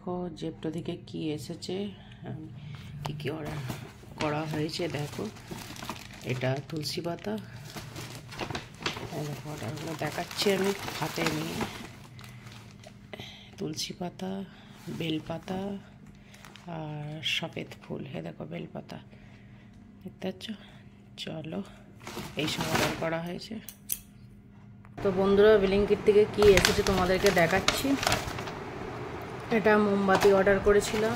দেখো জেপ্টো থেকে কি এসেছে, কি কি অর্ডার করা হয়েছে। দেখো এটা তুলসী পাতা, দেখো অর্ডারগুলো দেখাচ্ছি আমি হাতে নিয়ে। তুলসী পাতা, বেলপাতা আর সফেদ ফুল। দেখো বেলপাতা দেখতে পাচ্ছ। চলো এইসব অর্ডার করা হয়েছে। তো বন্ধুরা ব্লিঙ্কিট থেকে কি এসেছে তোমাদেরকে দেখাচ্ছি। এটা মোমবাতি অর্ডার করেছিলাম।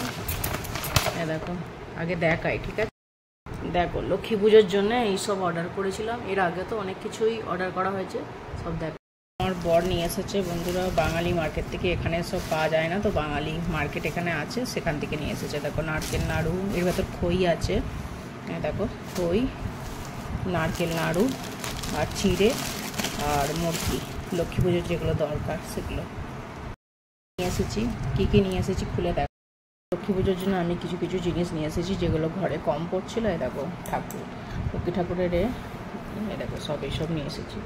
দেখো আগে দেখাই, ঠিক আছে। দেখো লক্ষ্মী পুজোর জন্য এইসব অর্ডার করেছিলাম। এর আগে তো অনেক কিছুই অর্ডার করা হয়েছে, সব দেখো। আমার বর নিয়ে এসেছে বন্ধুরা বাঙালি মার্কেট থেকে। এখানে সব পাওয়া যায় না, তো বাঙালি মার্কেট এখানে আছে, সেখান থেকে নিয়ে এসেছে। দেখো নারকেল নাড়ু, এর ভেতর খই আছে। দেখো খই, নারকেল নাড়ু আর চিড়ে আর মুরগি, লক্ষ্মী পুজোর যেগুলো দরকার সেগুলো নিয়ে এসেছি। কী কী নিয়ে এসেছি খুলে দেখো। লক্ষ্মী পুজোর জন্য আমি কিছু কিছু জিনিস নিয়ে এসেছি যেগুলো ঘরে কম পড়ছিল। দেখো ঠাকুর, লক্ষ্মী ঠাকুরের দেখো সব এইসব নিয়ে এসেছি।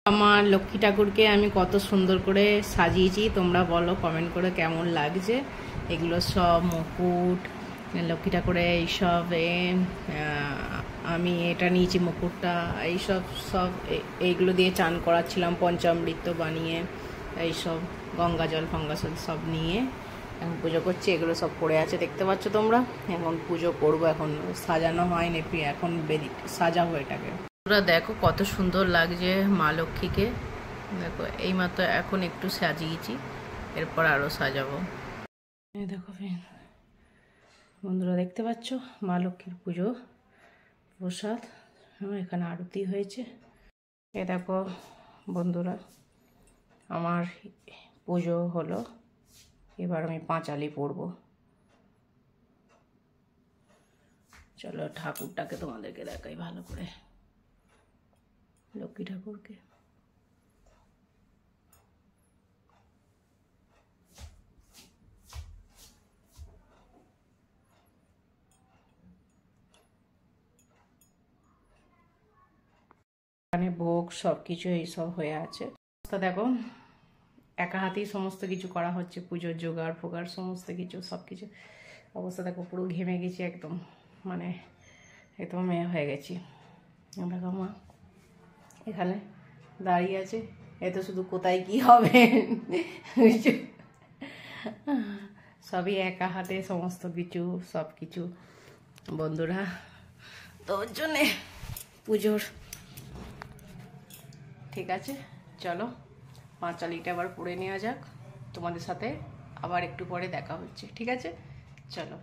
আমার লক্ষ্মী ঠাকুরকে আমি কত সুন্দর করে সাজিয়েছি, তোমরা বলো কমেন্ট করে কেমন লাগছে। এগুলো সব মুকুট, লক্ষ্মী ঠাকুরের এইসব আমি এটা নিয়েছি মুকুটটা, এইসব সব এইগুলো দিয়ে চান করাচ্ছিলাম পঞ্চামৃত বানিয়ে। এইসব গঙ্গা জল ফঙ্গাজল সব নিয়ে এখন পুজো করছি। এগুলো সব পড়ে আছে দেখতে পাচ্ছ তোমরা। এখন পুজো করবো, এখন সাজানো হয়নি, এখন সাজাবো এটাকে। তোমরা দেখো কত সুন্দর লাগছে মা লক্ষ্মীকে। দেখো এইমাত্র এখন একটু সাজিয়েছি, এরপর আরও সাজাবো। দেখো বন্ধুরা দেখতে পাচ্ছ মা লক্ষ্মীর পুজো প্রসাদ, এখানে আরতি হয়েছে। দেখো বন্ধুরা আমার পুজো হলো, এবার আমি পাঁচালি পড়ব। চলো ঠাকুরটাকে তোমাদেরকে দেখাই ভালো করে, লক্ষ্মী ঠাকুরকে। এখানে ভোগ সব কিছু এইসব হয়ে আছে। দেখো একা হাতেই সমস্ত কিছু করা হচ্ছে, পুজোর জোগাড় ফোগাড় সমস্ত কিছু সব কিছু। অবস্থা দেখো পুরো ঘেমে গেছি একদম, মানে একদম মেয়ে হয়ে গেছি। দেখো মা এখানে দাঁড়িয়ে আছে, এত শুধু কোথায় কি হবে সবই একা হাতে সমস্ত কিছু সব কিছু বন্ধুরা। তো ওর জন্যে পুজোর ঠিক আছে। চলো পাঁচালিটা আবার পড়ে নেওয়া যাক, তোমাদের সাথে আবার একটু পরে দেখা হচ্ছে, ঠিক আছে। চলো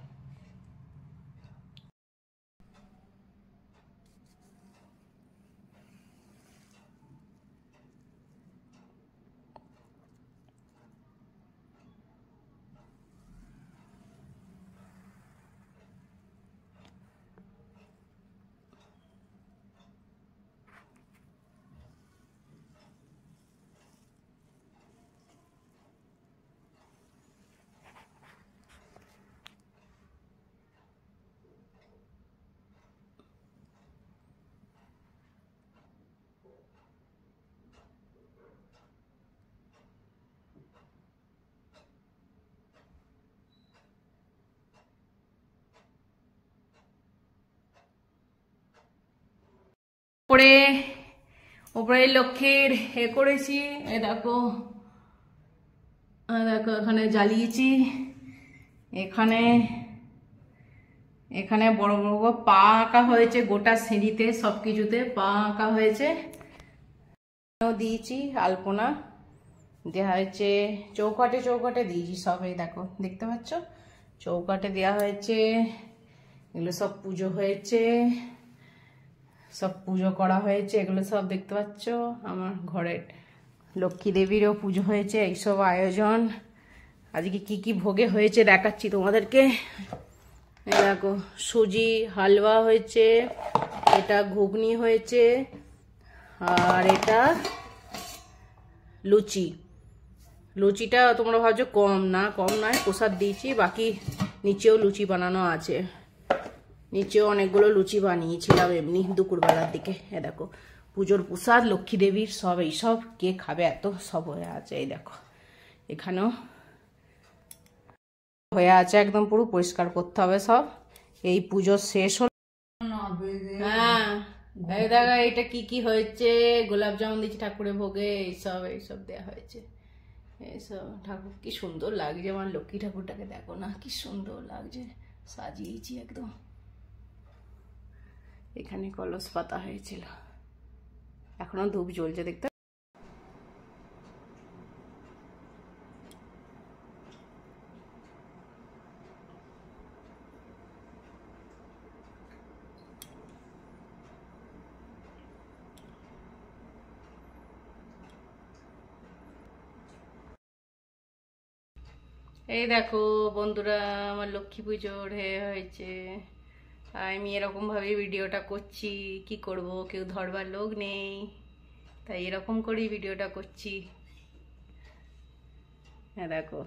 উপরে লক্ষ্মীর করেছি। দেখো দেখো এখানে জ্বালিয়েছি। এখানে এখানে বড় বড় পা আঁকা হয়েছে, গোটা সিঁড়িতে সব কিছুতে পা আঁকা হয়েছে। দিয়েছি আলপনা দেওয়া হয়েছে, চৌকাটে চৌকাটে দিয়েছি সব। এই দেখো দেখতে পাচ্ছ চৌকাটে দেওয়া হয়েছে। এগুলো সব পুজো হয়েছে, সব পুজো করা হয়েছে, এগুলো সব দেখতে পাচ্ছ। আমার ঘরের লক্ষ্মী দেবীরও পুজো হয়েছে। এইসব আয়োজন আজকে কি কি ভোগে হয়েছে দেখাচ্ছি তোমাদেরকে। দেখো সুজি হালুয়া হয়েছে, এটা ঘুগনি হয়েছে, আর এটা লুচি। লুচিটা তোমরা ভাবছো কম না, কম নয়, প্রসাদ দিয়েছি। বাকি নিচেও লুচি বানানো আছে, নিচেও অনেকগুলো লুচি বানিয়েছিলাম এমনি দুপুরবেলার দিকে। দেখো পুজোর প্রসাদ লক্ষ্মী দেবীর সব, এইসব কে খাবে এত সব হয়ে আছে। এই দেখো এখানেও হয়ে আছে, একদম পুরো পরিষ্কার করতে হবে সব। এই পুজো শেষ হলো। হ্যাঁ এই দেখো এটা কি কি হয়েছে, গোলাপ জামুন দিয়েছি ঠাকুরের ভোগে, এইসব দেওয়া হয়েছে। এইসব ঠাকুর কি সুন্দর লাগছে, আমার লক্ষ্মী ঠাকুরটাকে দেখো না কি সুন্দর লাগছে, সাজিয়েছি একদম। এখানে কলস পাতা হয়েছিল, এখনো ধূপ জ্বলছে দেখতে। এই দেখো বন্ধুরা, আমার লক্ষ্মী পুজোর হয়েছে। আমি এরকম ভাবে ভিডিওটা করছি, কি করব, কেউ ধরবার লোক নেই, তাই এরকম করেই ভিডিওটা করছি। হ্যাঁ দেখো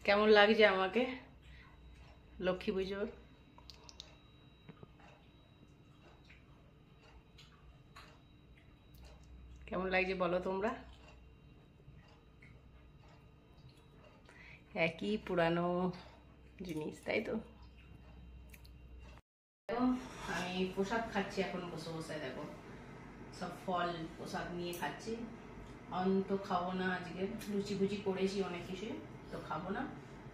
কেমন লাগছে আমাকে লক্ষ্মী পুজোর। কেমন লাগছে বলো তোমরা? একই পুরানো জিনিস, তাই তো। আমি প্রসাদ খাচ্ছি এখন বসে বসে, দেখো সব ফল প্রসাদ নিয়ে খাচ্ছি। অন্ত খাবো না, আজকে লুচি ফুচি করেছি অনেক কিছু, তো খাবো না,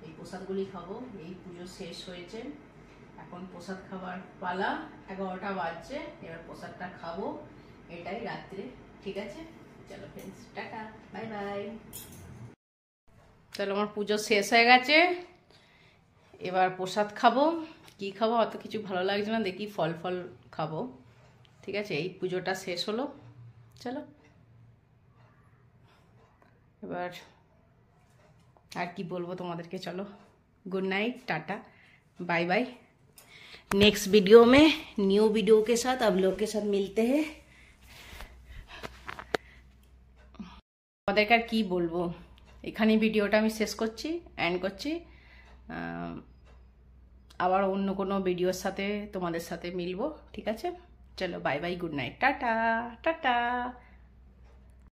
এই প্রসাদগুলি খাবো। এই পুজো শেষ হয়েছে, এখন প্রসাদ খাবার পালা। 11টা বাজছে, এবার প্রসাদটা খাবো, এটাই রাত্রে। ঠিক আছে, চলো ফ্রেন্ডস, টাটা, বাই বাই। চলো আমার পুজো শেষ হয়ে গেছে, এবার প্রসাদ খাবো। কি খাবো অত কিছু ভালো লাগছে না, দেখি ফল ফল খাবো। ঠিক আছে, এই পুজোটা শেষ হলো, চলো এবার আর কি বলবো তোমাদেরকে, चलो good night, tata, bye bye. Next video में न्यू वीडियो के साथ आप लोग के साथ मिलते हैं। তোমাদেরকে আর কি বলবো, এখানে ভিডিওটা আমি শেষ করছি, এন্ড করছি। আবার অন্য কোনো ভিডিওর সাথে তোমাদের সাথে মিলবো। ঠিক আছে, চলো bye bye, good night, tata tata.